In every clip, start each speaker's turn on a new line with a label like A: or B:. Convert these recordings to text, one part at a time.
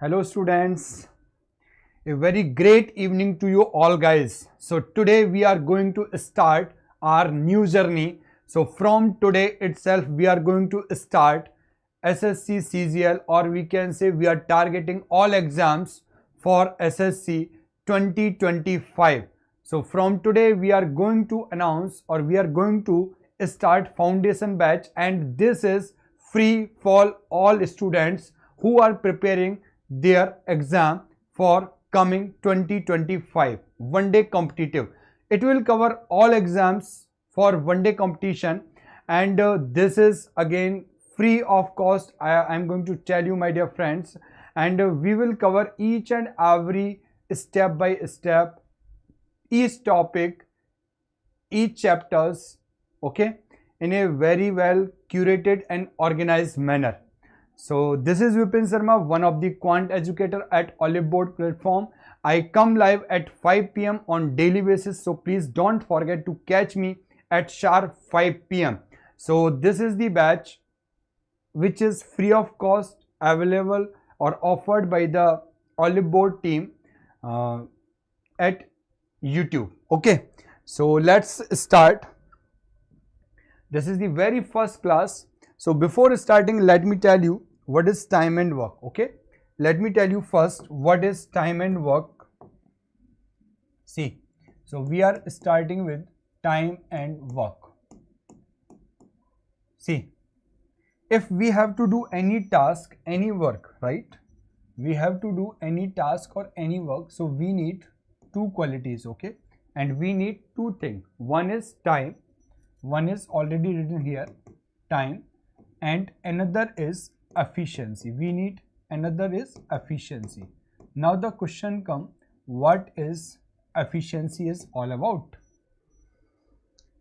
A: Hello students, a very great evening to you all guys. So today we are going to start our new journey. So from today itself we are going to start SSC CGL, or we can say we are targeting all exams for SSC 2025. So from today we are going to announce, or we are going to start foundation batch, and this is free for all students who are preparing their exam for coming 2025 one day competitive. It will cover all exams for one day competition, and this is again free of cost. I am going to tell you, my dear friends, and we will cover each and every step by step, each topic, each chapters, okay, in a very well curated and organized manner. So this is Vipin Sharma, one of the quant educator at oliveboard platform. I come live at 5 p.m. on daily basis, so please don't forget to catch me at sharp 5 p.m. So this is the batch which is free of cost, available or offered by the oliveboard team at YouTube. Okay, so let's start. This is the very first class. So before starting, let me tell you what is time and work. Okay, let me tell you first what is time and work. See, so we are starting with time and work. See, if we have to do any task, any work, right? We have to do any task or any work, so we need two qualities, okay? And we need two things. One is time, one is already written here, time, and another is efficiency. We need another is efficiency. Now the question comes, what is efficiency is all about?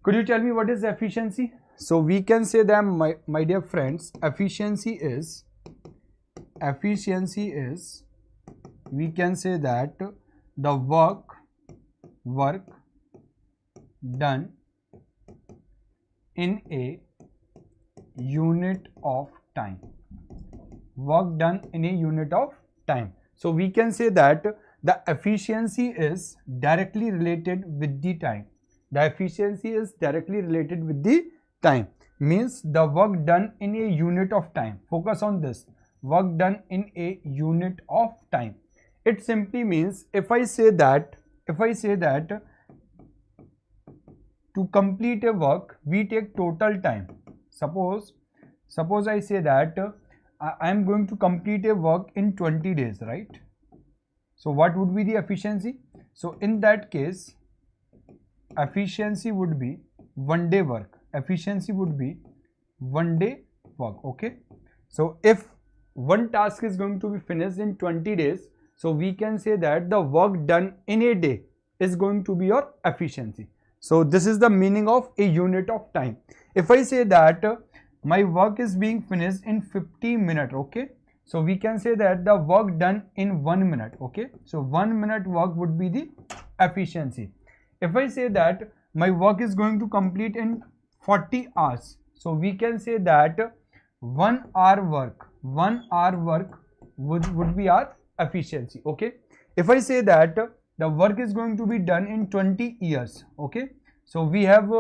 A: Could you tell me what is efficiency? So we can say that, my dear friends, efficiency is we can say that the work done in a unit of time. Work done in a unit of time. So we can say that the efficiency is directly related with the time. The efficiency is directly related with the time, means the work done in a unit of time. Focus on this, work done in a unit of time. It simply means, if I say that to complete a work we take total time. Suppose I say that I am going to complete a work in 20 days, right? So what would be the efficiency? So in that case, efficiency would be one day work. Efficiency would be one day work, okay? So if one task is going to be finished in 20 days, so we can say that the work done in a day is going to be your efficiency. So this is the meaning of a unit of time. If I say that my work is being finished in 50 minutes, okay, so we can say that the work done in 1 minute, okay, so 1 minute work would be the efficiency. If I say that my work is going to complete in 40 hours, so we can say that 1 hour work would be our efficiency, okay. If I say that the work is going to be done in 20 years, okay, so we have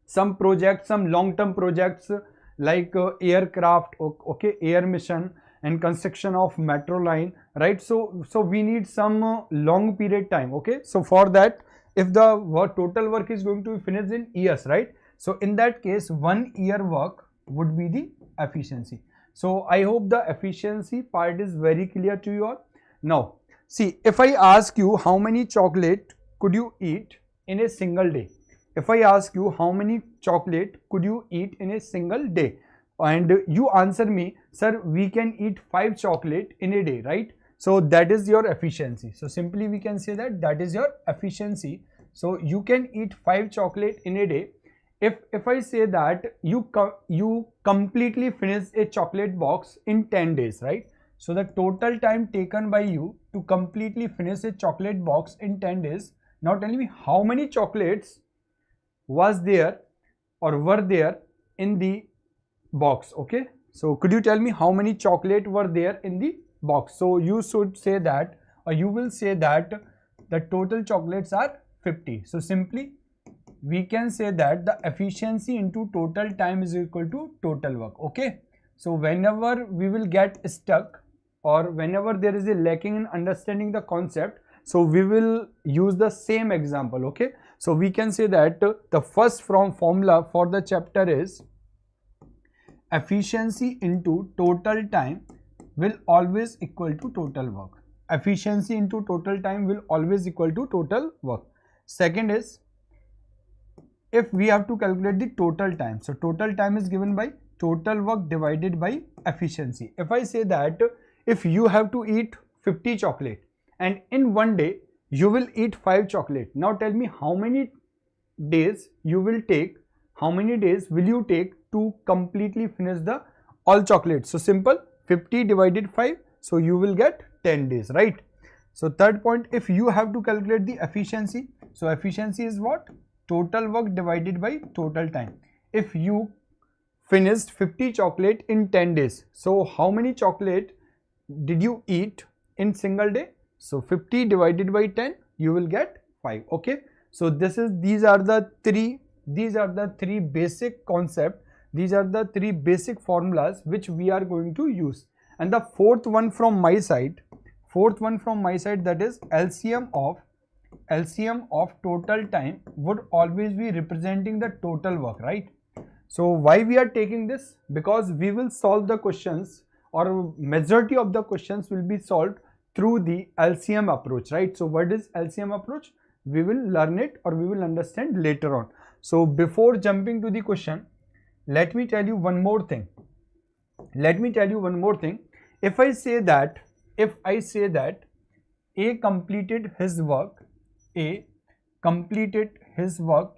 A: some projects, some long-term projects like aircraft, okay, air mission and construction of metro line, right? So we need some long period time, okay. So for that, if the total work is going to be finished in years, right? So in that case, 1 year work would be the efficiency. So I hope the efficiency part is very clear to you all. Now see, if I ask you how many chocolate could you eat in a single day? If I ask you how many chocolate could you eat in a single day, and you answer me, sir, we can eat 5 chocolate in a day, right? So that is your efficiency. So simply we can say that is your efficiency. So you can eat 5 chocolate in a day. If I say that you completely finish a chocolate box in 10 days, right? So the total time taken by you to completely finish a chocolate box in 10 days. Now tell me how many chocolates was there or were there in the box, okay? So could you tell me how many chocolate were there in the box. So you should say that, or you will say that the total chocolates are 50. So simply we can say that the efficiency into total time is equal to total work. Okay. So whenever we will get stuck or whenever there is a lacking in understanding the concept, so we will use the same example. Okay. So we can say that the first formula for the chapter is efficiency into total time will always equal to total work. Efficiency into total time will always equal to total work. Second is, if we have to calculate the total time, so total time is given by total work divided by efficiency. If I say that if you have to eat 50 chocolate and in one day you will eat 5 chocolate, now tell me how many days you will take, how many days will you take to completely finish the all chocolates. So simple, 50 divided 5, so you will get 10 days, right? So third point, if you have to calculate the efficiency, so efficiency is what? Total work divided by total time. If you finished 50 chocolate in 10 days, so how many chocolate did you eat in single day? So 50 divided by 10, you will get 5. Okay. So these are the three basic concepts. These are the three basic formulas which we are going to use. And the fourth one from my side, that is LCM of total time would always be representing the total work, right? So why we are taking this? Because we will solve the questions, or majority of the questions will be solved through the LCM approach, right? So what is LCM approach? We will learn it, or we will understand later on. So before jumping to the question, let me tell you one more thing. If I say that A completed his work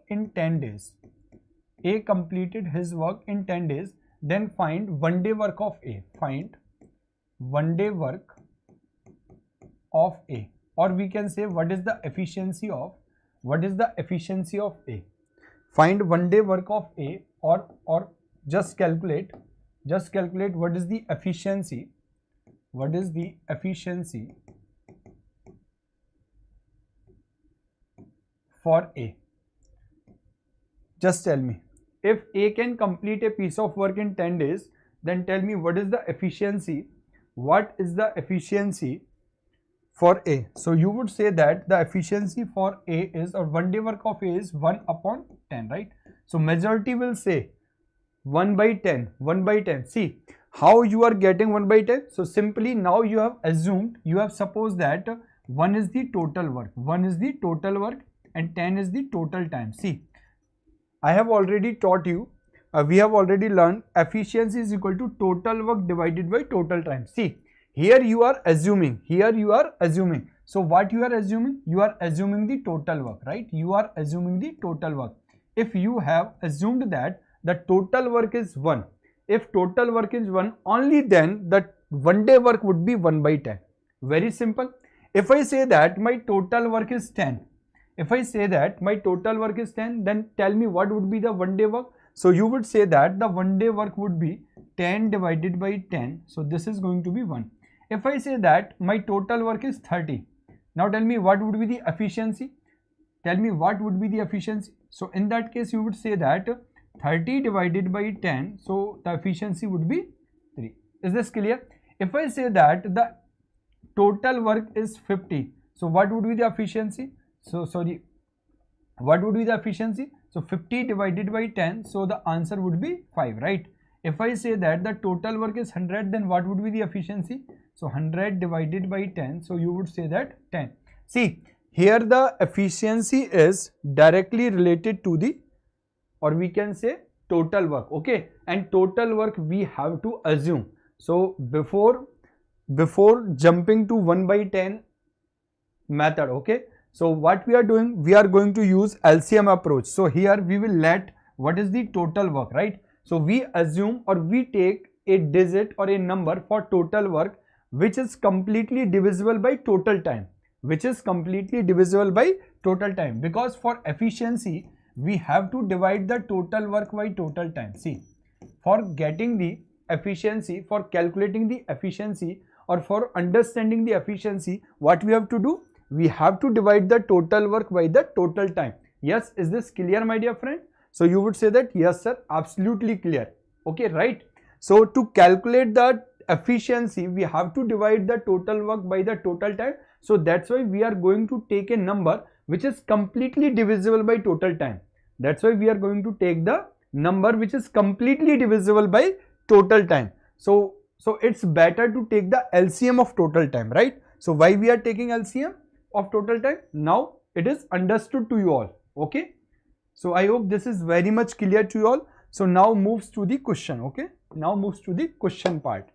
A: in 10 days. A completed his work in 10 days. Then find one day work of A. Find one day work of A. Or we can say what is the efficiency of A. Find one day work of A, or just calculate what is the efficiency. What is the efficiency for A? Just tell me. If A can complete a piece of work in 10 days, then tell me what is the efficiency. What is the efficiency for A? So you would say that the efficiency for A is, or one day work of A is 1 upon 10, right? So majority will say 1 by 10. See how you are getting 1 by 10. So simply now you have assumed, you have supposed that 1 is the total work, and 10 is the total time. See, I have already taught you, we have already learned efficiency is equal to total work divided by total time. See, here you are assuming. So what you are assuming? You are assuming the total work, right? You are assuming the total work. If you have assumed that the total work is 1, if total work is 1, only then the one day work would be 1 by 10. Very simple. If I say that my total work is 10, then tell me what would be the one day work. So you would say that the one day work would be 10 divided by 10. So this is going to be 1. If I say that my total work is 30, now tell me what would be the efficiency. So in that case you would say that 30 divided by 10, so the efficiency would be 3. Is this clear? If I say that the total work is 50, so what would be the efficiency? So 50 divided by 10, so the answer would be 5, right? If I say that the total work is 100, then what would be the efficiency? So 100 divided by 10, so you would say that 10. See, here the efficiency is directly related to the, or we can say total work, okay? And total work we have to assume. So before jumping to 1 by 10 method, okay? So what we are doing, we are going to use LCM approach. So here we will let what is the total work, right? So we assume, or we take a digit or a number for total work which is completely divisible by total time, because for efficiency we have to divide the total work by total time. See, for getting the efficiency, for calculating the efficiency or for understanding the efficiency, what we have to do? We have to divide the total work by the total time. Yes, is this clear, my dear friend? So you would say that yes sir, absolutely clear. Okay, right? So to calculate the efficiency, we have to divide the total work by the total time. So that's why we are going to take a number which is completely divisible by total time. That's why we are going to take the number which is completely divisible by total time. So it's better to take the LCM of total time, right? So why we are taking LCM of total time? Now it is understood to you all. Okay, so I hope this is very much clear to you all. So now moves to the question. Okay, now moves to the question part.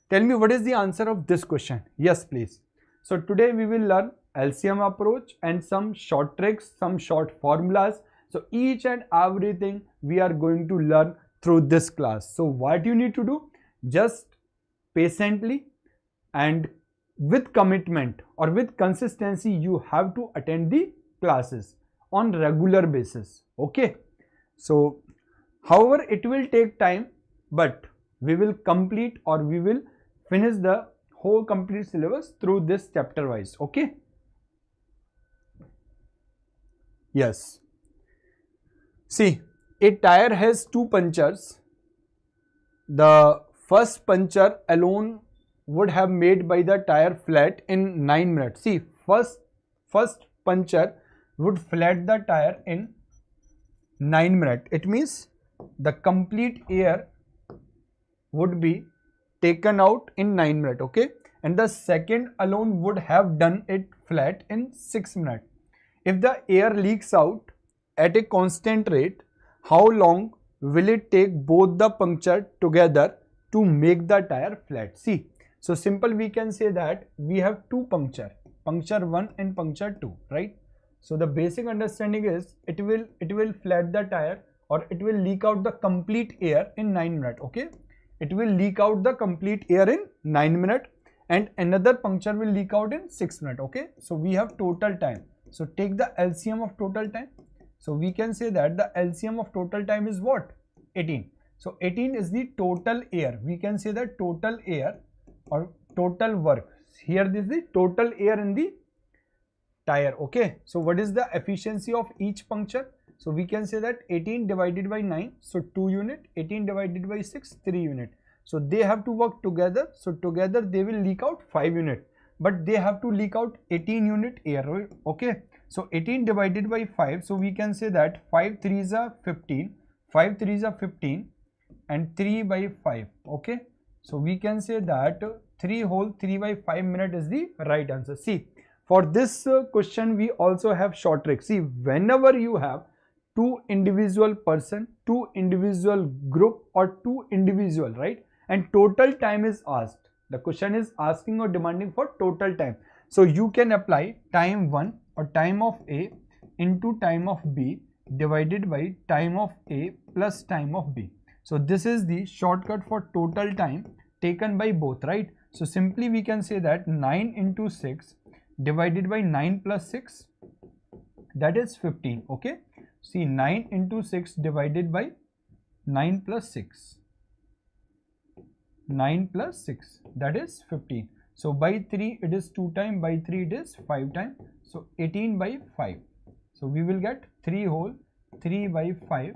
A: Tell me what is the answer of this question. Yes please. So today we will learn LCM approach and some short tricks, some short formulas. So each and everything we are going to learn through this class. So what you need to do? Just patiently and with commitment or with consistency, you have to attend the classes on regular basis. Okay, so however it will take time, but we will complete or we will finish the whole complete syllabus through this chapter wise. Okay, yes, see, a tire has two punctures. The first puncture alone would have made by the tire flat in 9 minutes. See, first puncture would flat the tire in 9 minutes. It means the complete air would be taken out in 9 minutes. Okay, and the second alone would have done it flat in 6 minutes. If the air leaks out at a constant rate, how long will it take both the puncture together to make the tire flat? See, so simple, we can say that we have two puncture 1 and puncture 2, right? So the basic understanding is it will flat the tire or it will leak out the complete air in 9 minutes. Okay, it will leak out the complete air in 9 minutes and another puncture will leak out in 6 minutes. Okay, so we have total time. So take the LCM of total time. So we can say that the LCM of total time is what? 18. So 18 is the total air. We can say that total air or total work. Here this is the total air in the tire. Okay, so what is the efficiency of each puncture? So we can say that 18 divided by 9, so 2 unit, 18 divided by 6, 3 unit. So they have to work together. So together they will leak out 5 unit, but they have to leak out 18 unit air. Okay, so 18 divided by 5, so we can say that 5 3s are 15, 5 3s are 15 and 3 by 5. Okay, so we can say that 3 whole 3 by 5 minute is the right answer. See, for this question we also have short trick. See, whenever you have two individual person, two individual group or two individual, right, and total time is asked, the question is asking or demanding for total time. So you can apply time 1 or time of A into time of B divided by time of A plus time of B. So this is the shortcut for total time taken by both, right? So simply we can say that 9 into 6 divided by 9 plus 6, that is 15. Okay, see, 9 into 6 divided by 9 plus 6, 9 plus 6, that is 15. So by 3 it is 2 times, by 3 it is 5 times, so 18 by 5. So we will get 3 whole 3 by 5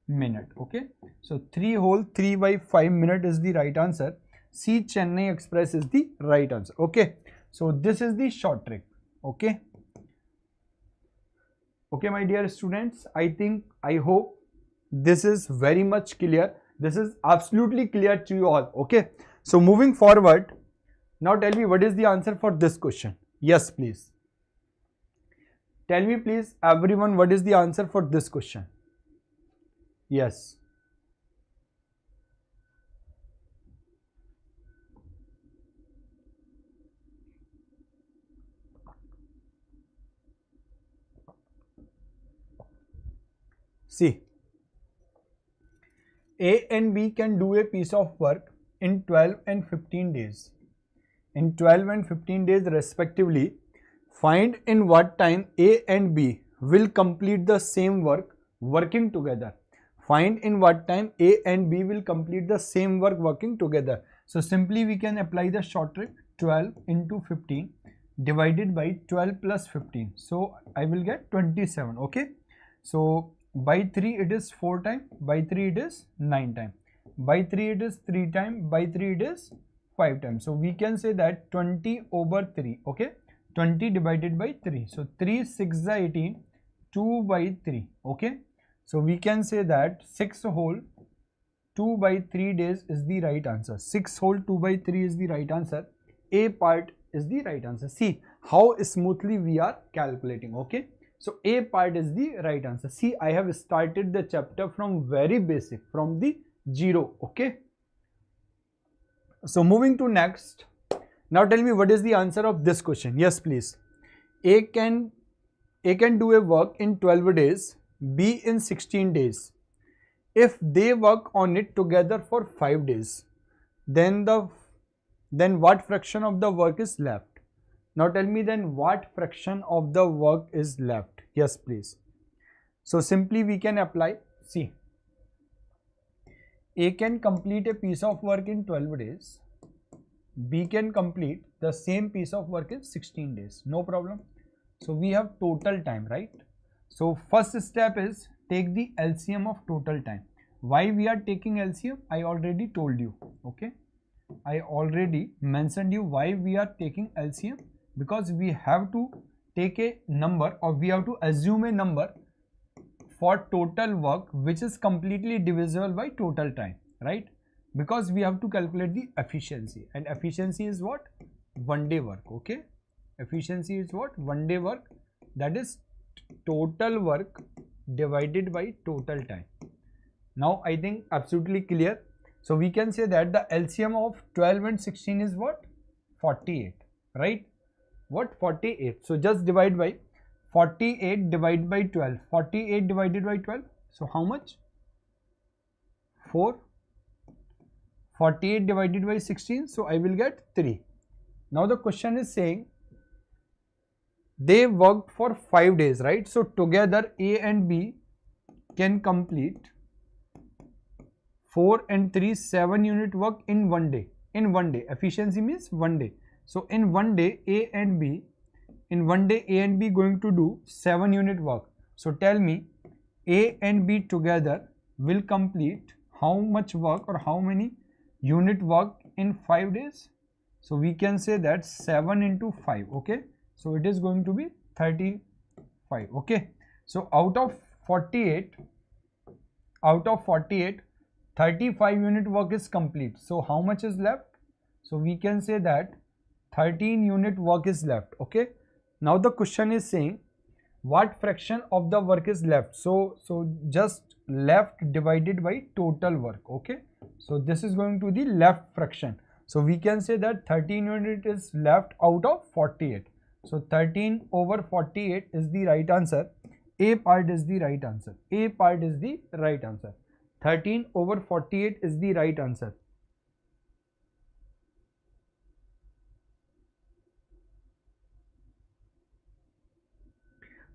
A: minute. Okay, so 3 whole 3 by 5 minute is the right answer. C, Chennai Express is the right answer. Okay, so this is the short trick. Okay, okay my dear students, I hope this is very much clear. This is absolutely clear to you all. Okay, so moving forward, now tell me what is the answer for this question. Yes please, tell me please everyone, what is the answer for this question? Yes, see, A and B can do a piece of work in 12 and 15 days. In 12 and 15 days respectively. Find in what time A and B will complete the same work working together. Find in what time A and B will complete the same work working together. So simply we can apply the short trick. 12 into 15 divided by 12 plus 15. So I will get 27. Okay. So by 3 it is 4 times, by 3 it is 9 times, by 3 it is 3 times, by 3 it is 5 times. So we can say that 20 over 3. Okay. 20 divided by 3. So 3 6 is 18, 2 by 3. Okay. So we can say that 6 whole 2 by 3 days is the right answer. 6 whole 2 by 3 is the right answer. A part is the right answer. See how smoothly we are calculating. Okay. So A part is the right answer. See, I have started the chapter from very basic, from the 0. Okay. So moving to next. Now tell me what is the answer of this question. Yes, please. A can do a work in 12 days, B in 16 days. If they work on it together for 5 days, then what fraction of the work is left? Now tell me then what fraction of the work is left? Yes, please. So simply we can apply. See, A can complete a piece of work in 12 days. B can complete the same piece of work in 16 days. No problem. So we have total time, right? So first step is take the LCM of total time. Why we are taking LCM? I already told you. Okay. I already mentioned you why we are taking LCM, because we have to take a number, or we have to assume a number for total work which is completely divisible by total time, right? Because we have to calculate the efficiency, and efficiency is what? 1 day work. Okay. Efficiency is what? 1 day work, that is total work divided by total time. Now I think absolutely clear. So we can say that the LCM of 12 and 16 is what? 48, right? What? 48. So just divide by 48 divided by 12. 48 divided by 12. So how much? 4. 48 divided by 16. So I will get 3. Now the question is saying they worked for 5 days, right? So together A and B can complete 4 and 3 7 unit work in 1 day. In 1 day. Efficiency means 1 day. So in 1 day A and B going to do 7 unit work. So tell me A and B together will complete how much work or how many unit work in 5 days? So we can say that 7 into 5. Okay. So it is going to be 35. Okay. So out of 48, 35 unit work is complete. So how much is left? So we can say that 13 unit work is left. Okay. Now the question is saying what fraction of the work is left? So just left divided by total work. Okay. So this is going to the left fraction. So we can say that 13 unit is left out of 48. So 13 over 48 is the right answer. A part is the right answer. A part is the right answer. 13 over 48 is the right answer.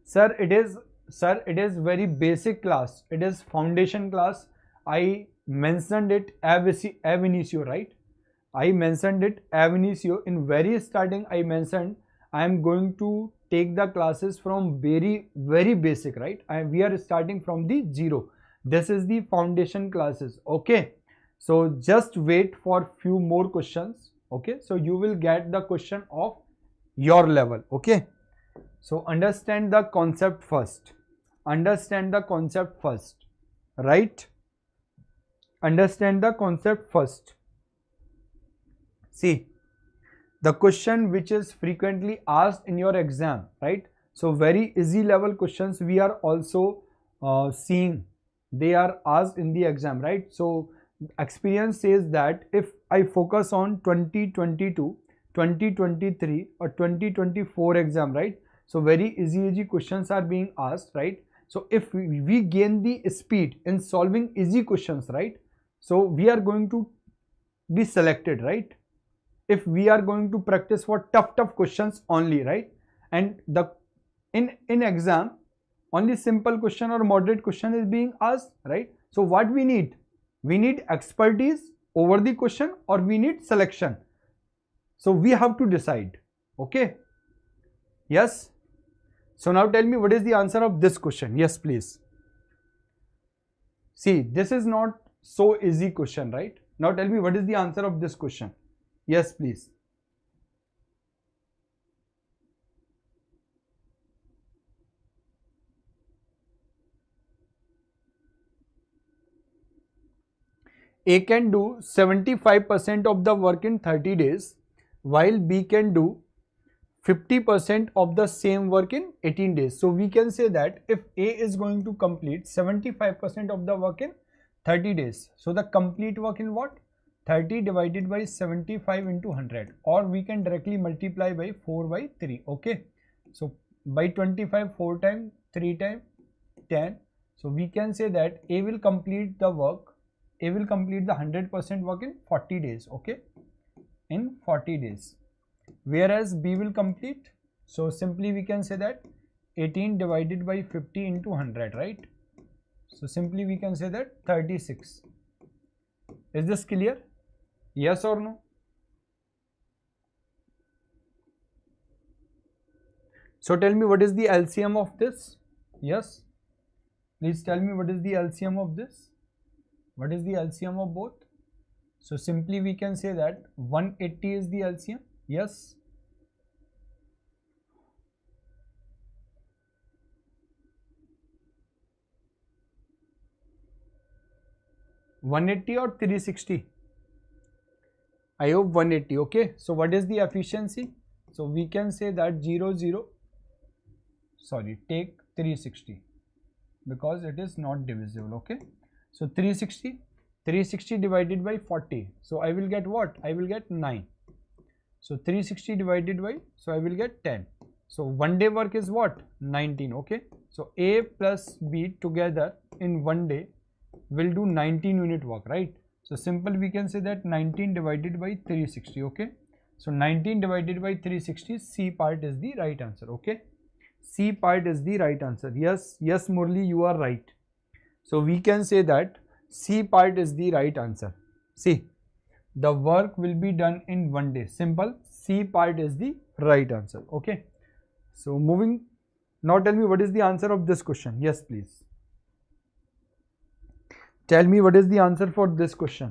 A: Sir, it is very basic class. It is foundation class. I mentioned it ab initio, right? I mentioned it ab initio. In very starting, I mentioned I am going to take the classes from very basic, right? We are starting from the 0. This is the foundation classes. Okay. So just wait for few more questions. Okay. So you will get the question of your level. Okay. So understand the concept first. Understand the concept first. Right? Understand the concept first. See, the question which is frequently asked in your exam, right? So very easy level questions we are also seeing. They are asked in the exam, right? So experience says that if I focus on 2022, 2023 or 2024 exam, right? So very easy questions are being asked, right? So if we gain the speed in solving easy questions, right? So we are going to be selected, right? If we are going to practice for tough questions only, right? And the in exam only simple question or moderate question is being asked, right? So what we need? We need expertise over the question, or we need selection. So we have to decide. Okay. Yes. So now tell me what is the answer of this question. Yes, please. See, this is not so easy question, right? Now tell me what is the answer of this question. Yes, please. A can do 75% of the work in 30 days, while B can do 50% of the same work in 18 days. So we can say that if A is going to complete 75% of the work in 30 days, so the complete work in what? 30 divided by 75 into 100, or we can directly multiply by 4 by 3. Okay. So by 25, 4 times, 3 times, 10. So we can say that A will complete the work. A will complete the 100% work in 40 days. Okay. In 40 days. Whereas B will complete, so simply we can say that 18 divided by 50 into 100, right? So simply we can say that 36. Is this clear? Yes or no? So tell me what is the LCM of this? Yes. Please tell me what is the LCM of this? What is the LCM of both? So simply we can say that 180 is the LCM. Yes. $180 or 360? I hope 180. Okay. So what is the efficiency? So we can say that take 360 because it is not divisible. Okay. So 360 divided by 40. So I will get what? I will get 9. So 360 divided by, so I will get 10. So 1 day work is what? 19. Okay. So A plus B together in 1 day will do 19 unit work, right? So simple we can say that 19 divided by 360. Okay. So 19 divided by 360, C part is the right answer. Okay. C part is the right answer. Yes, Murli, you are right. So we can say that C part is the right answer. See, the work will be done in 1 day. Simple. C part is the right answer. Okay. So moving. Now tell me what is the answer of this question. Yes, please. Tell me what is the answer for this question.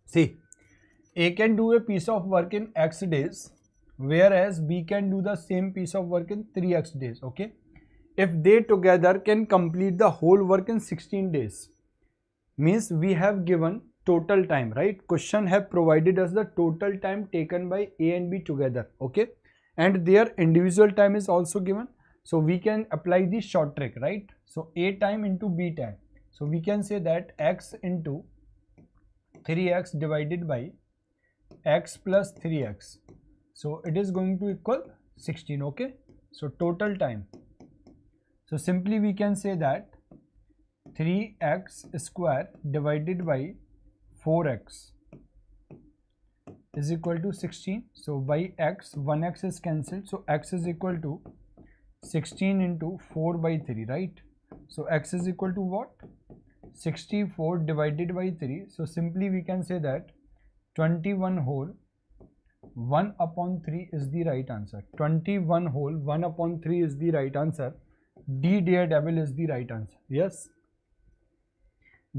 A: See, A can do a piece of work in X days, whereas B can do the same piece of work in 3x days. Okay. If they together can complete the whole work in 16 days, means we have given total time, right? Question have provided us the total time taken by A and B together. Okay. And their individual time is also given. So we can apply the short trick, right? So A time into B time. So we can say that X into 3x divided by x plus 3x. So it is going to equal 16. Okay. So total time. So simply we can say that 3x square divided by 4x is equal to 16. So by x, 1x is cancelled. So x is equal to 16 into 4 by 3, right? So x is equal to what? 64 divided by 3. So simply we can say that 21 whole 1 upon 3 is the right answer. 21 whole 1 upon 3 is the right answer. D dear devil is the right answer. Yes.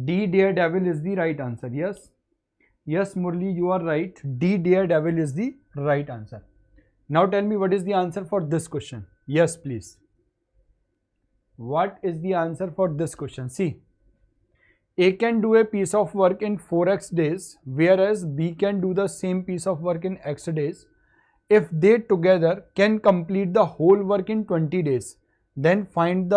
A: D dear devil is the right answer. Yes. Yes, Murli, you are right. D dear devil is the right answer. Now tell me what is the answer for this question. Yes, please. What is the answer for this question? See, A can do a piece of work in 4x days, whereas B can do the same piece of work in x days. If they together can complete the whole work in 20 days, then find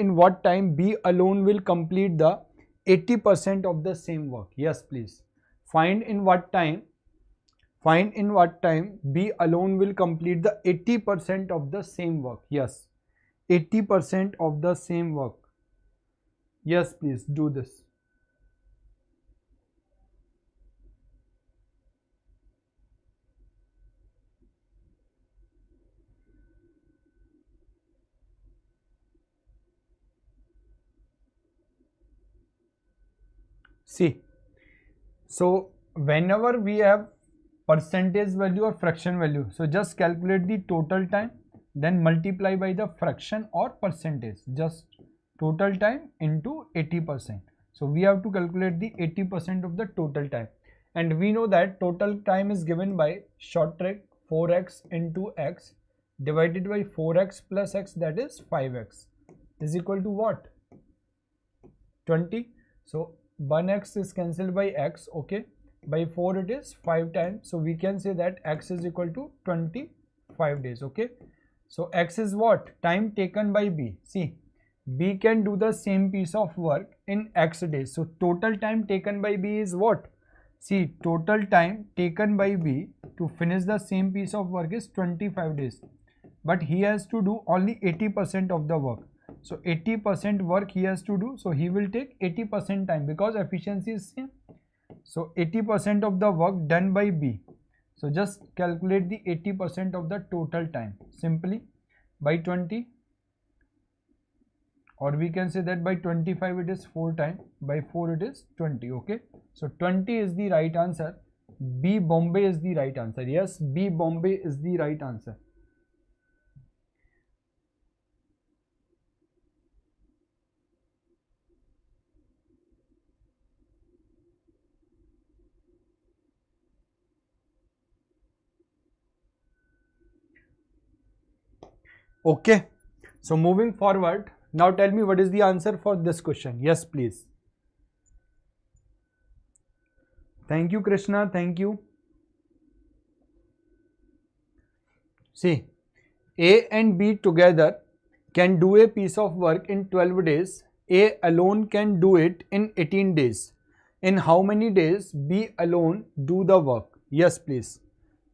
A: in what time B alone will complete the 80% of the same work. Yes, please. Find in what time B alone will complete the 80% of the same work. Yes. 80% of the same work. Yes, please do this. See, so whenever we have percentage value or fraction value, so just calculate the total time, then multiply by the fraction or percentage. Just total time into 80%. So we have to calculate the 80% of the total time, and we know that total time is given by short trick 4x into x divided by 4x plus x, that is 5x, is equal to what? 20. So 1x is cancelled by x, okay, by 4 it is 5 times, so we can say that x is equal to 25 days, okay. So x is what? Time taken by b. See, b can do the same piece of work in x days, so total time taken by b is what? See, total time taken by b to finish the same piece of work is 25 days, but he has to do only 80% of the work. So 80% work he has to do, so he will take 80% time because efficiency is same. So 80% of the work done by B. So just calculate the 80% of the total time simply by 20, or we can say that by 25 it is 4 times, by 4 it is 20, okay. So 20 is the right answer. B Bombay is the right answer. Yes, B Bombay is the right answer. Okay, so moving forward, now tell me what is the answer for this question. Yes, please. Thank you, Krishna. Thank you. See, A and B together can do a piece of work in 12 days. A alone can do it in 18 days. In how many days B alone do the work? Yes, please.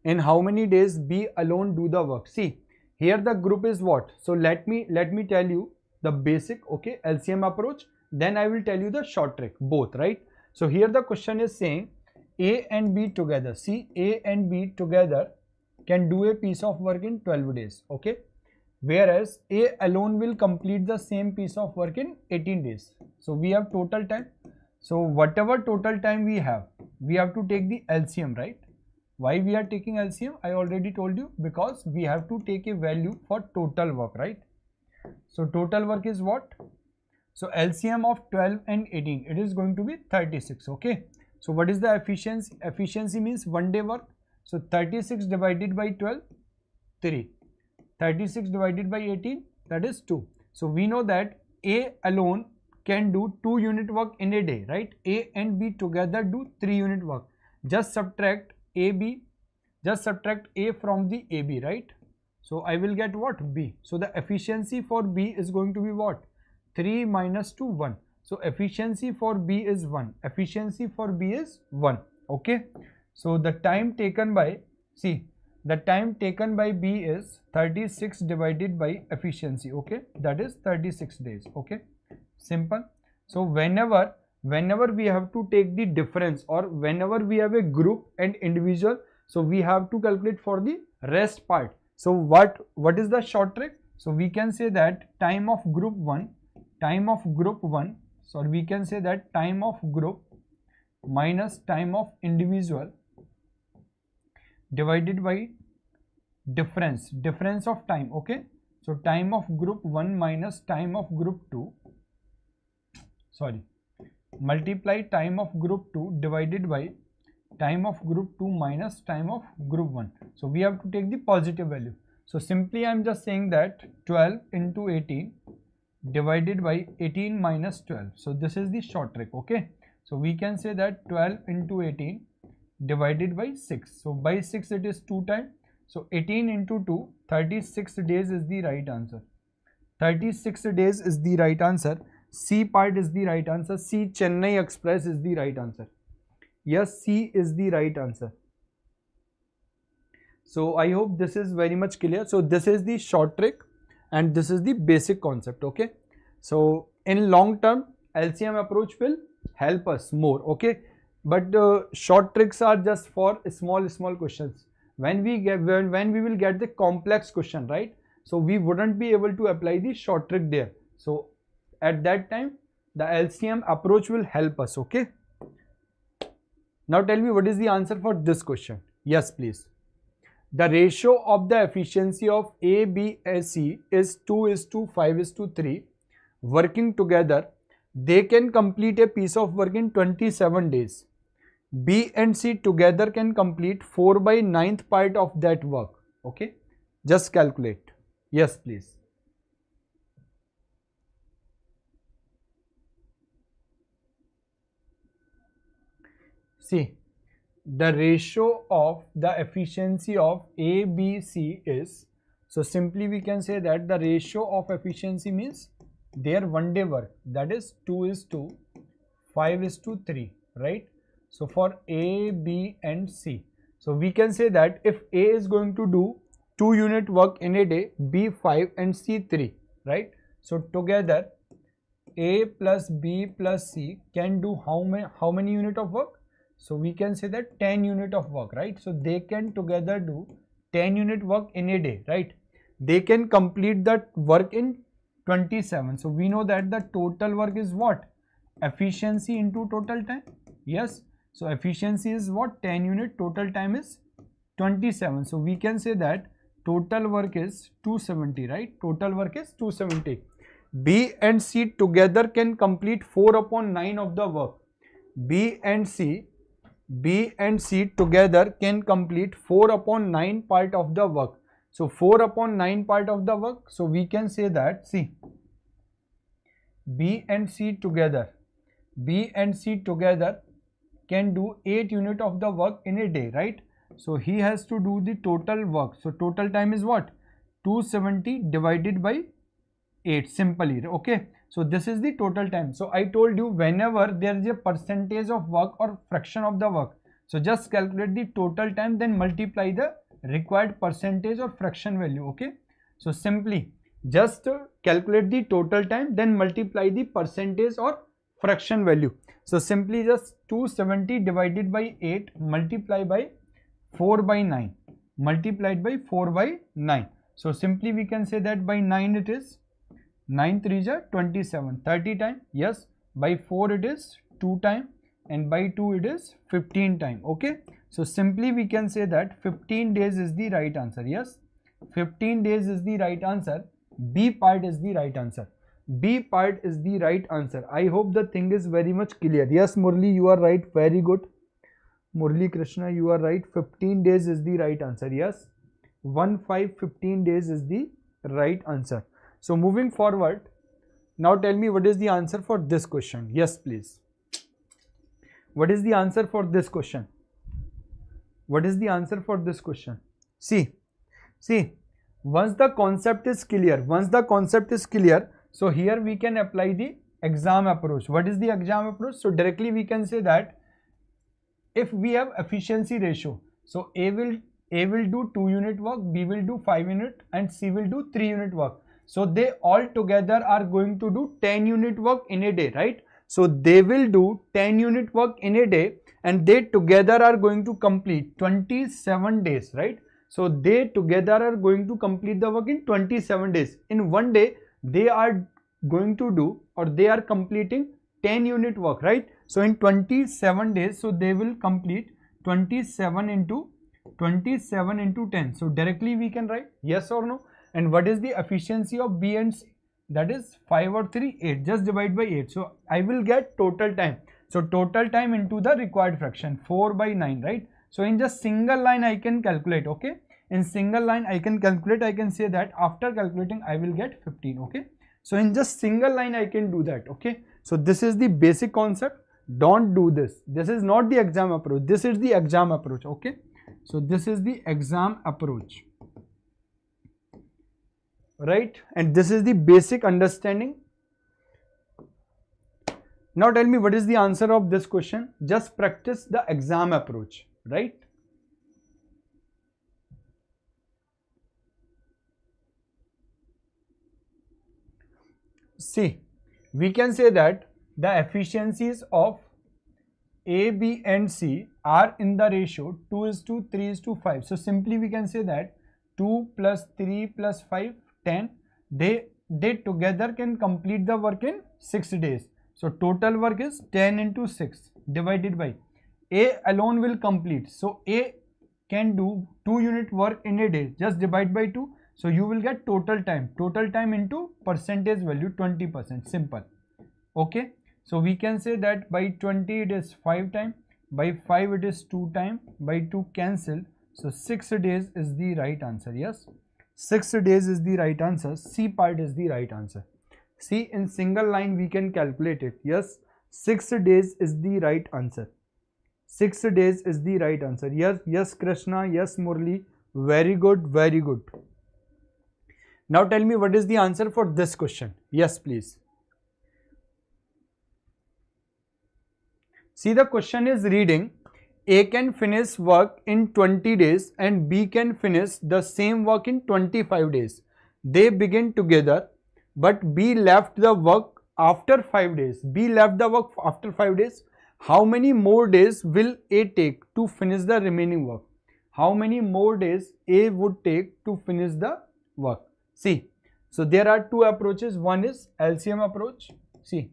A: In how many days B alone do the work? See, here the group is what? So let me tell you the basic, okay, LCM approach. Then I will tell you the short trick, both, right? So here the question is saying A and B together. See, A and B together can do a piece of work in 12 days, okay? Whereas A alone will complete the same piece of work in 18 days. So we have total time. So whatever total time we have to take the LCM, right? Why we are taking LCM? I already told you, because we have to take a value for total work, right? So total work is what? So LCM of 12 and 18, it is going to be 36, okay? So what is the efficiency? Efficiency means 1 day work. So 36 divided by 12, 3. 36 divided by 18, that is 2. So we know that A alone can do 2 unit work in a day, right? A and B together do 3 unit work. Just subtract AB, just subtract A from the AB, right? So I will get what? B. So the efficiency for B is going to be what? 3 minus 2, 1. So efficiency for B is 1. Efficiency for B is 1. Okay. So the time taken by, see, the time taken by B is 36 divided by efficiency. Okay. That is 36 days. Okay. Simple. So whenever we have to take the difference, or whenever we have a group and individual, so we have to calculate for the rest part. So what is the short trick? So we can say that time of group 1, so we can say that time of group minus time of individual divided by difference of time. Okay. So time of group 1 minus time of group 2, multiply time of group 2 divided by time of group 2 minus time of group 1. So we have to take the positive value. So simply I am just saying that 12 into 18 divided by 18 minus 12. So this is the short trick. Okay. So we can say that 12 into 18 divided by 6. So by 6 it is 2 times. So 18 into 2, 36 days is the right answer. 36 days is the right answer. C part is the right answer. C Chennai Express is the right answer. Yes, C is the right answer. So I hope this is very much clear. So this is the short trick. and this is the basic concept. Okay, so in long term LCM approach will help us more. Okay, but short tricks are just for small questions. When we will get the complex question, right, so we wouldn't be able to apply the short trick there. So at that time the LCM approach will help us. Okay, now tell me what is the answer for this question. Yes, please. The ratio of the efficiency of A, B, and C is 2:5:3. Working together, they can complete a piece of work in 27 days. B and C together can complete 4/9 part of that work. Okay, just calculate. Yes, please. See, the ratio of the efficiency of A, B, C is, so simply we can say that the ratio of efficiency means their one day work, that is 2:5:3, right? So for A, B and C, so we can say that if A is going to do 2 unit work in a day, B 5 and C 3, right? So together A plus B plus C can do how many unit of work? So we can say that 10 unit of work, right? So they can together do 10 unit work in a day, right? They can complete that work in 27. So we know that the total work is what? Efficiency into total time. Yes. So efficiency is what? 10 unit, total time is 27. So we can say that total work is 270, right? Total work is 270. B and C together can complete 4/9 of the work. B and C together can complete 4/9 part of the work. So 4/9 part of the work. So we can say that, see, B and C together can do 8 unit of the work in a day, right? So he has to do the total work. So total time is what? 270 divided by 8, simply. Okay, so this is the total time. So I told you, whenever there is a percentage of work or fraction of the work, so just calculate the total time, then multiply the required percentage or fraction value. Okay, so simply just calculate the total time, then multiply the percentage or fraction value. So simply just 270 divided by 8 multiply by 4/9 multiplied by 4/9. So simply we can say that by 9 it is 9 3s are 27, 30 time. Yes, by 4 it is 2 time, and by 2 it is 15 time. Okay, so simply we can say that 15 days is the right answer. Yes, 15 days is the right answer. B part is the right answer. B part is the right answer. I hope the thing is very much clear. Yes, Murli, you are right. Very good. Murli Krishna, you are right. 15 days is the right answer. Yes, 15 days is the right answer. So moving forward, now tell me what is the answer for this question. Yes, please. What is the answer for this question? What is the answer for this question? See, once the concept is clear, so here we can apply the exam approach. What is the exam approach? So directly we can say that if we have efficiency ratio, so A will do 2 unit work, B will do 5 unit, and C will do 3 unit work. So they all together are going to do 10 unit work in a day, right? So they will do 10 unit work in a day, and they together are going to complete 27 days, right? So they together are going to complete the work in 27 days. In one day, they are going to do, or they are completing 10 unit work, right? So in 27 days, so they will complete 27 into 10. So directly we can write yes or no. And what is the efficiency of B and C? That is 5 or 3, 8. Just divide by 8. So I will get total time. So total time into the required fraction, 4/9, right? So in just single line I can calculate. Okay, in single line I can calculate. I can say that after calculating I will get 15. Okay, so in just single line I can do that. Okay, so this is the basic concept. Don't do this. This is not the exam approach. This is the exam approach. Okay, so this is the exam approach, right? And this is the basic understanding. Now tell me what is the answer of this question. Just practice the exam approach, right? See, we can say that the efficiencies of A, B and C are in the ratio 2 is to 3 is to 5. So simply we can say that 2 plus 3 plus 5, 10. They together can complete the work in 6 days. So total work is 10 into 6 divided by A alone will complete. So A can do 2 unit work in a day. Just divide by 2. So you will get total time. Total time into percentage value 20%. Simple. Okay. So we can say that by 20 it is 5 time. By 5 it is 2 time. By 2 cancelled. So 6 days is the right answer. Yes. 6 days is the right answer. C part is the right answer. See, in single line we can calculate it. Yes. 6 days is the right answer. 6 days is the right answer. Yes, yes, Krishna. Yes, Murli. Very good, very good. Now tell me what is the answer for this question. Yes, please. See, the question is reading, A can finish work in 20 days and B can finish the same work in 25 days. They begin together, but B left the work after 5 days. B left the work after 5 days. How many more days will A take to finish the remaining work? How many more days A would take to finish the work? See, so there are two approaches. One is LCM approach. See,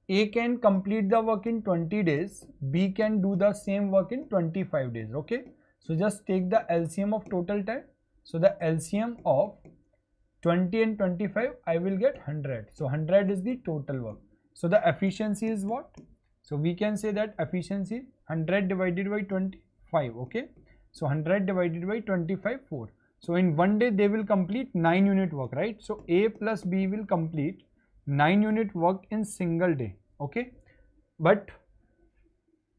A: A can complete the work in 20 days. B can do the same work in 25 days. Okay. So just take the LCM of total time. So the LCM of 20 and 25, I will get 100. So 100 is the total work. So the efficiency is what? So we can say that efficiency 100 divided by 25. Okay. So 100 divided by 25, 4. So in one day they will complete 9 unit work, right? So A plus B will complete 9 unit work in single day. Okay. But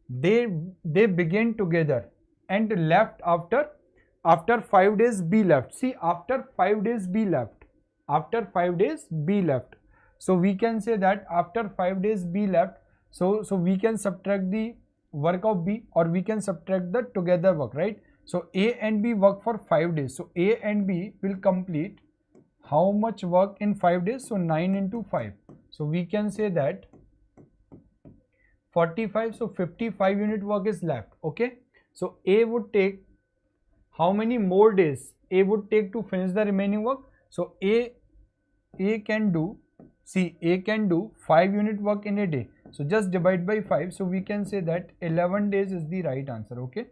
A: they begin together and left after 5 days B left. See, after 5 days B left. After 5 days B left. So we can say that after 5 days B left. So we can subtract the work of B or we can subtract the together work, right? So A and B work for 5 days. So A and B will complete how much work in 5 days? So 9 into 5. So we can say that 45. So 55 unit work is left. Okay. So A would take how many more days A would take to finish the remaining work? So A can do, see, A can do 5 unit work in a day. So just divide by 5. So we can say that 11 days is the right answer. Okay.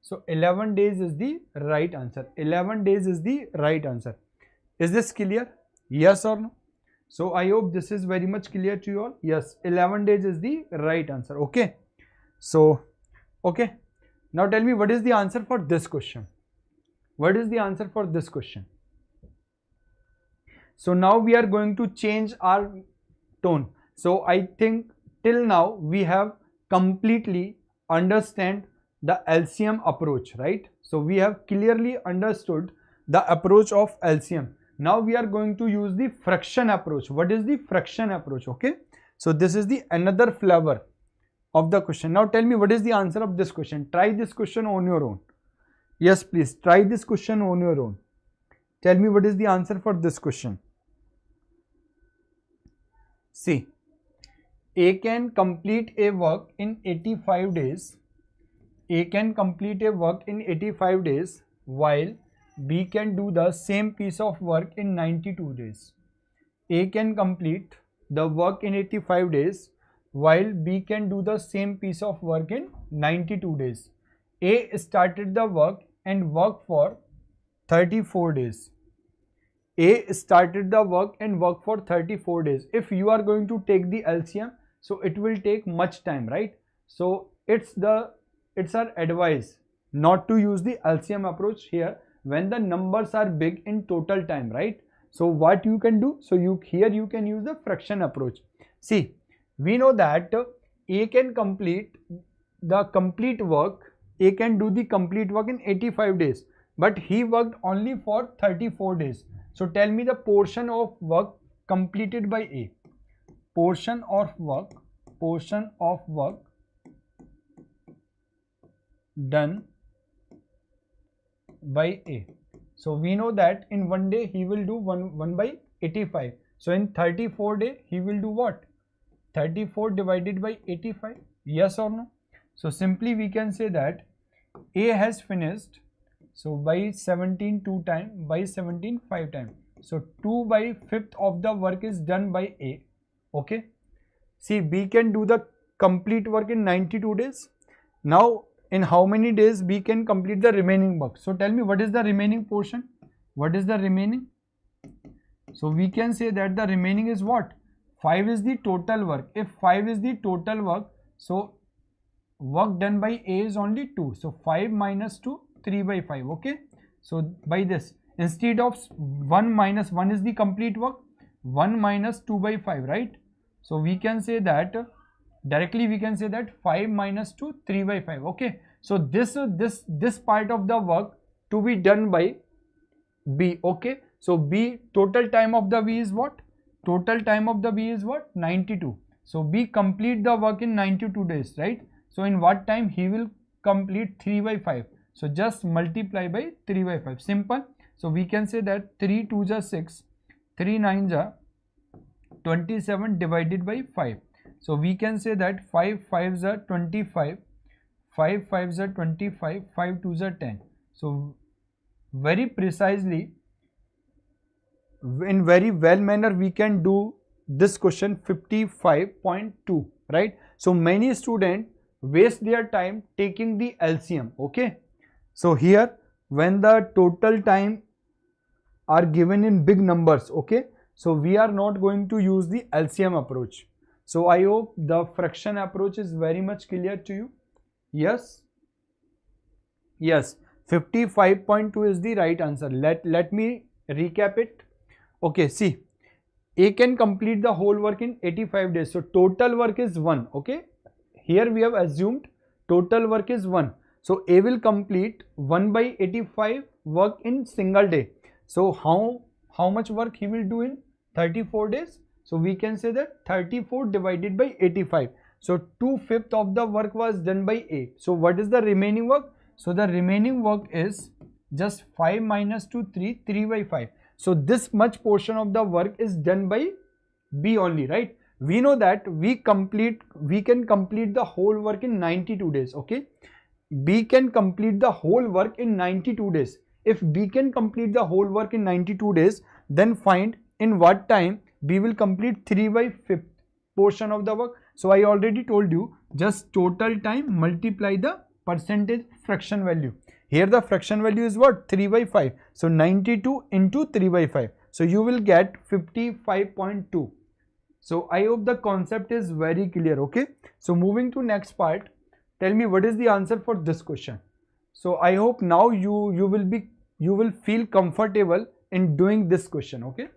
A: So 11 days is the right answer. 11 days is the right answer. Is this clear? Yes or no? So I hope this is very much clear to you all. Yes, 11 days is the right answer. Okay. So, okay. Now tell me what is the answer for this question. What is the answer for this question? So now we are going to change our tone. So I think till now we have completely understand the LCM approach, right? So we have clearly understood the approach of LCM. Now we are going to use the fraction approach. What is the fraction approach? Okay. So this is the another flavor of the question. Now tell me what is the answer of this question. Try this question on your own. Yes, please try this question on your own. Tell me what is the answer for this question. See, A can complete a work in 85 days. A can complete a work in 85 days while B can do the same piece of work in 92 days. A can complete the work in 85 days while B can do the same piece of work in 92 days. A started the work and worked for 34 days. A started the work and worked for 34 days. If you are going to take the LCM, so it will take much time, right? So it's our advice not to use the LCM approach here when the numbers are big in total time, right? So what you can do? So here you can use the fraction approach. See, we know that A can complete the complete work. A can do the complete work in 85 days, but he worked only for 34 days. So tell me the portion of work completed by A. Portion of work done by A. So we know that in one day he will do 1 by 85. So in 34 day, he will do what? 34 divided by 85. Yes or no? So simply we can say that A has finished. So by 17 2 times, by 17 5 times. So 2 by 5th of the work is done by A. Okay. See, B can do the complete work in 92 days. Now, in how many days B can complete the remaining work? So tell me, what is the remaining portion? What is the remaining? So we can say that the remaining is what? 5 is the total work. If 5 is the total work, so work done by A is only 2. So 5 minus 2, 3 by 5. Okay. So by this, instead of 1 minus 1 is the complete work, 1 minus 2 by 5, right? So we can say that directly we can say that 5 minus 2, 3 by 5. Okay. So this part of the work to be done by B. Okay. So B, total time of the B is what? Total time of the B is what? 92. So B complete the work in 92 days, right? So in what time he will complete? 3 by 5. So just multiply by 3 by 5. Simple. So we can say that 3 2s are 6, 3 9s are 27 divided by 5. So we can say that 5 5s are 25, 5 5s are 25, 5 2s are 10. So very precisely, in very well manner, we can do this question 55.2, right? So many students waste their time taking the LCM. Okay. So here, when the total time are given in big numbers, okay, so we are not going to use the LCM approach. So I hope the fraction approach is very much clear to you. Yes. Yes. 55.2 is the right answer. Let me recap it. Okay, see, A can complete the whole work in 85 days. So total work is 1. Okay. Here we have assumed total work is 1. So A will complete 1 by 85 work in single day. So how much work he will do in 34 days? So we can say that 34 divided by 85. So 2/5 of the work was done by A. So what is the remaining work? So the remaining work is just 5 minus 2, 3, 3 by 5. So this much portion of the work is done by B only, right? We know that we can complete the whole work in 92 days. Okay. B can complete the whole work in 92 days. If B can complete the whole work in 92 days, then find in what time B will complete 3 by 5th portion of the work. So I already told you, just total time multiply the percentage fraction value. Here the fraction value is what? 3 by 5. So 92 into 3 by 5. So you will get 55.2. So I hope the concept is very clear. Okay. So moving to next part, tell me what is the answer for this question. So I hope now you will feel comfortable in doing this question. Okay.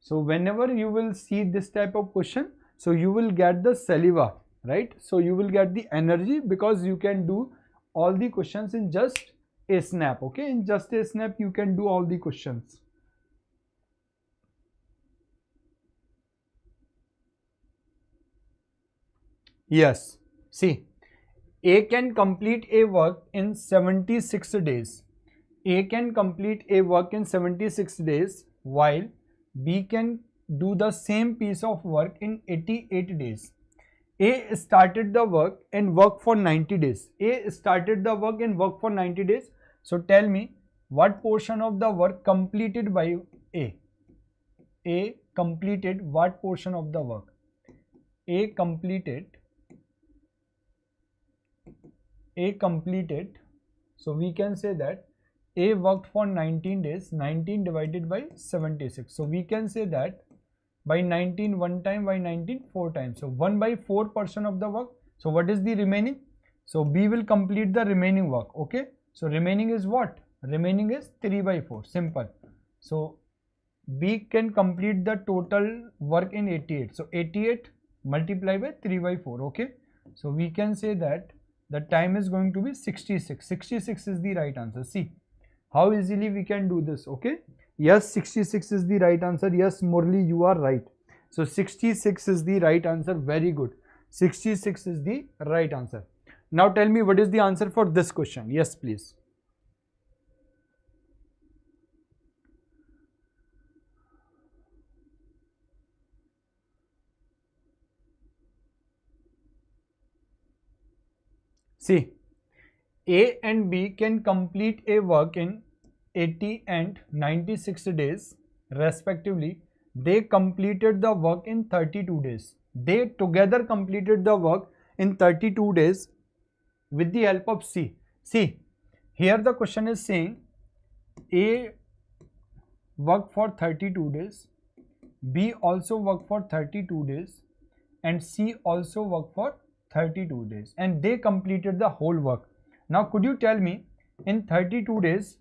A: So whenever you will see this type of question, so you will get the saliva, right? So you will get the energy because you can do all the questions in just a snap. Okay. In just a snap, you can do all the questions. Yes. See, A can complete a work in 76 days. A can complete a work in 76 days while B can do the same piece of work in 88 days. A started the work and worked for 90 days. A started the work and worked for 90 days. So tell me what portion of the work completed by A? A completed what portion of the work? A completed, so we can say that A worked for 19 days, 19 divided by 76. So we can say that by 19 one time, by 19 4 times. So 1 by 4% of the work. So what is the remaining? So B will complete the remaining work. Okay. So remaining is what? Remaining is 3 by 4. Simple. So B can complete the total work in 88. So 88 multiplied by 3 by 4. Okay. So we can say that the time is going to be 66. 66 is the right answer. See how easily we can do this. Okay. Yes, 66 is the right answer. Yes, Murli, you are right. So 66 is the right answer. Very good. 66 is the right answer. Now tell me what is the answer for this question. Yes, please. See, A and B can complete a work in 80 and 96 days respectively. They completed the work in 32 days. They together completed the work in 32 days with the help of C. See, here the question is saying A worked for 32 days, B also worked for 32 days, and C also worked for 32 days, and they completed the whole work. Now could you tell me, in 32 days,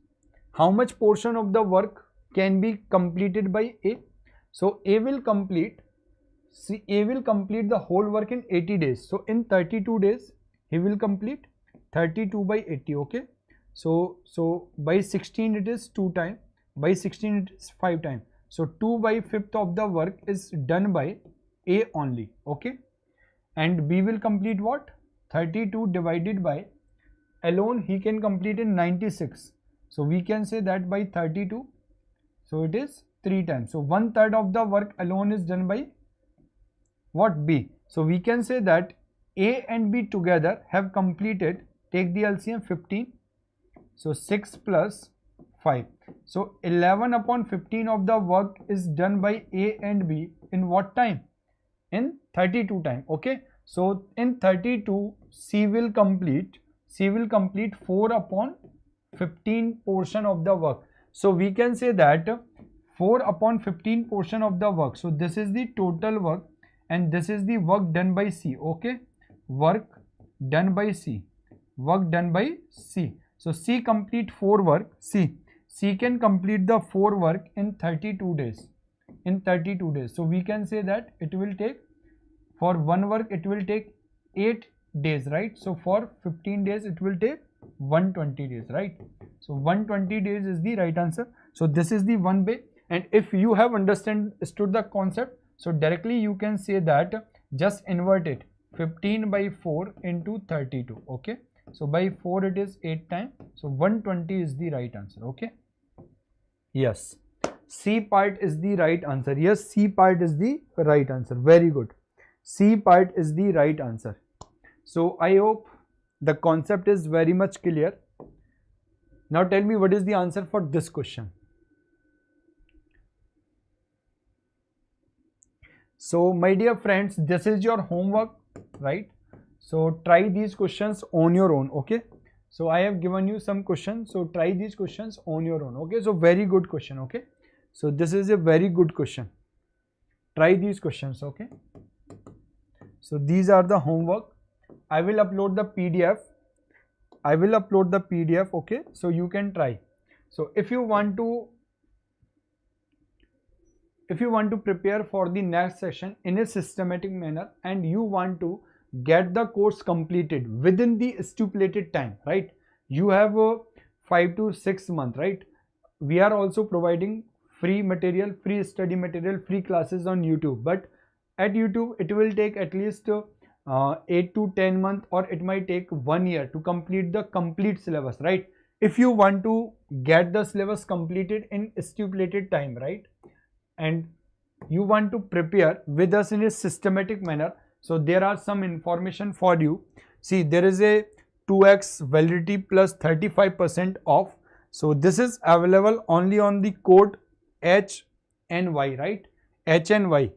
A: how much portion of the work can be completed by A? So A will complete the whole work in 80 days. So in 32 days, he will complete 32 by 80, okay? So by 16 it is 2 times, by 16 it is 5 times. So 2 by 5th of the work is done by A only, okay? And B will complete what? 32 divided by, alone he can complete in 96. So we can say that by 32, so it is 3 times. So 1/3 of the work alone is done by what? B. So we can say that A and B together have completed, take the LCM, 15. So 6 plus 5. So 11 upon 15 of the work is done by A and B in what time? In 32 time, okay? So in 32, C will complete 4 upon 15 portion of the work. So we can say that 4 upon 15 portion of the work. So this is the total work and this is the work done by C, okay? Work done by C. So C complete 4 work. C can complete the 4 work in 32 days. So we can say that it will take, for one work it will take 8 days, right? So for 15 days it will take 120 days, right? So 120 days is the right answer. So this is the one way. And if you have understood the concept, so directly you can say that just invert it, 15 by 4 into 32, okay? So by 4 it is 8 times. So 120 is the right answer, okay? Yes, C part is the right answer. Yes, C part is the right answer. Very good. C part is the right answer. So I hope the concept is very much clear. Now tell me, what is the answer for this question? So my dear friends, this is your homework, right? So try these questions on your own, okay? So I have given you some questions, so try these questions on your own, okay? So very good question, okay? So this is a very good question. Try these questions, okay? So these are the homework. I will upload the PDF. Okay? So you can try. So if you want to prepare for the next session in a systematic manner and you want to get the course completed within the stipulated time, right? You have 5 to 6 months, right? We are also providing free material, free study material, free classes on YouTube, but at YouTube it will take at least 8 to 10 months, or it might take 1 year to complete the complete syllabus, right? If you want to get the syllabus completed in stipulated time, right, and you want to prepare with us in a systematic manner, so there are some information for you. See, there is a 2x validity plus 35% off. So this is available only on the code HNY, right? HNY.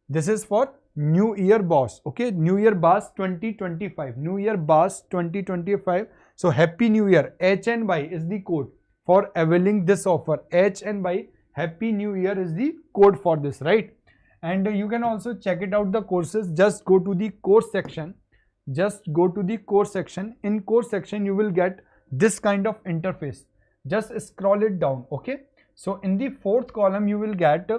A: This is for New Year Boss, okay? New Year Boss 2025. New Year Boss 2025. So Happy New Year. HNY is the code for availing this offer. HNY, Happy New Year is the code for this, right? And you can also check it out the courses. Just go to the course section. In course section you will get this kind of interface. Just scroll it down, okay? So in the 4th column you will get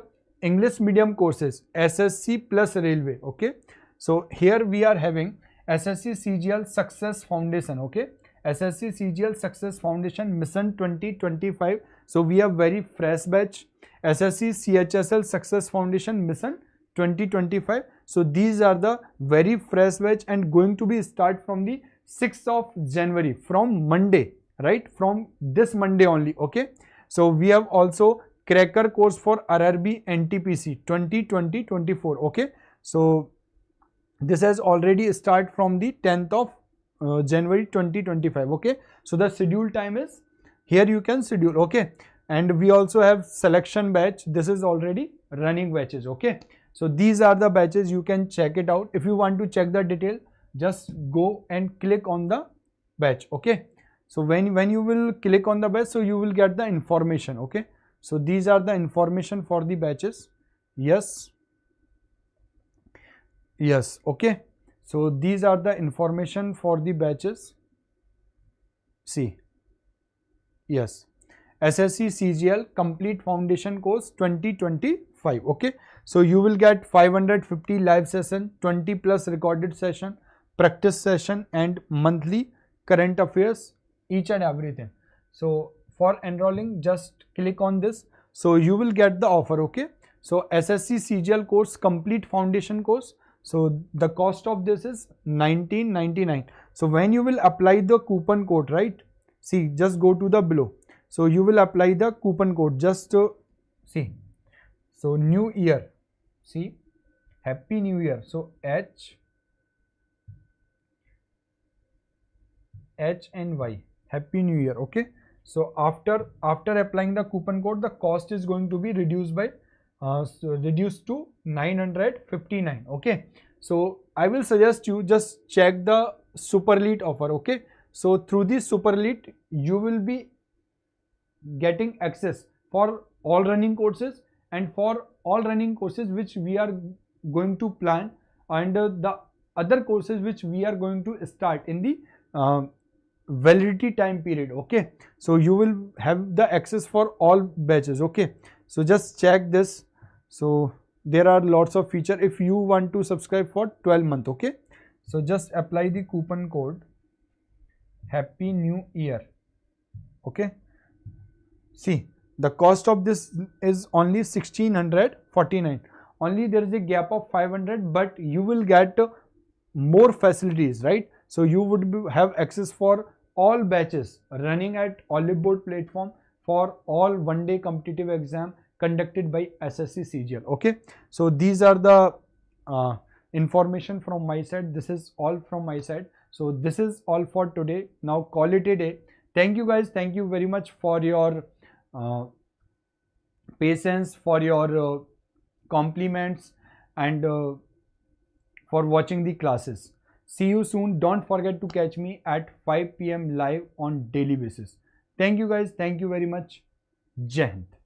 A: English medium courses, SSC plus Railway, okay? So here we are having SSC CGL Success Foundation, okay? SSC CGL Success Foundation Mission 2025. So we have very fresh batch. SSC CHSL Success Foundation Mission 2025. So these are the very fresh batch and going to be start from the 6th of January, from Monday, right? From this Monday only, okay? So we have also cracker course for RRB NTPC 2020-24, okay? So this has already started from the 10th of January 2025. Okay, so the schedule time is here, you can schedule. Okay, and we also have selection batch. This is already running batches. Okay, so these are the batches, you can check it out. If you want to check the detail, just go and click on the batch. Okay, so when you will click on the batch, so you will get the information. Okay, so these are the information for the batches. Yes, yes. Okay, so these are the information for the batches. See, yes, SSC CGL complete foundation course 2025. Okay, so you will get 550 live session, 20 plus recorded session, practice session, and monthly current affairs, each and everything. So for enrolling, just click on this, so you will get the offer. Okay, so SSC CGL course complete foundation course, so the cost of this is 1999. So when you will apply the coupon code, right, see, just go to the below, so you will apply the coupon code. Just see, so new year, see, happy new year, so H and Y, happy new year. Okay, so after applying the coupon code, the cost is going to be reduced by reduced to 959. Okay, so I will suggest you just check the super elite offer. Okay, so through this super elite, you will be getting access for all running courses, and for all running courses which we are going to plan, and the other courses which we are going to start in the validity time period. Okay, so you will have the access for all batches. Okay, so just check this. So there are lots of feature if you want to subscribe for 12 months. Okay, so just apply the coupon code happy new year. Okay, see, the cost of this is only 1649. Only there is a gap of 500, but you will get more facilities, right? So you would have access for all batches running at oliveboard platform for all one-day competitive exam conducted by SSC CGL. Okay, so these are the information from my side. This is all from my side. So this is all for today. Now call it a day. Thank you guys. Thank you very much for your patience, for your compliments, and for watching the classes. See you soon. Don't forget to catch me at 5 p.m. live on daily basis. Thank you guys. Thank you very much. Jai Hind.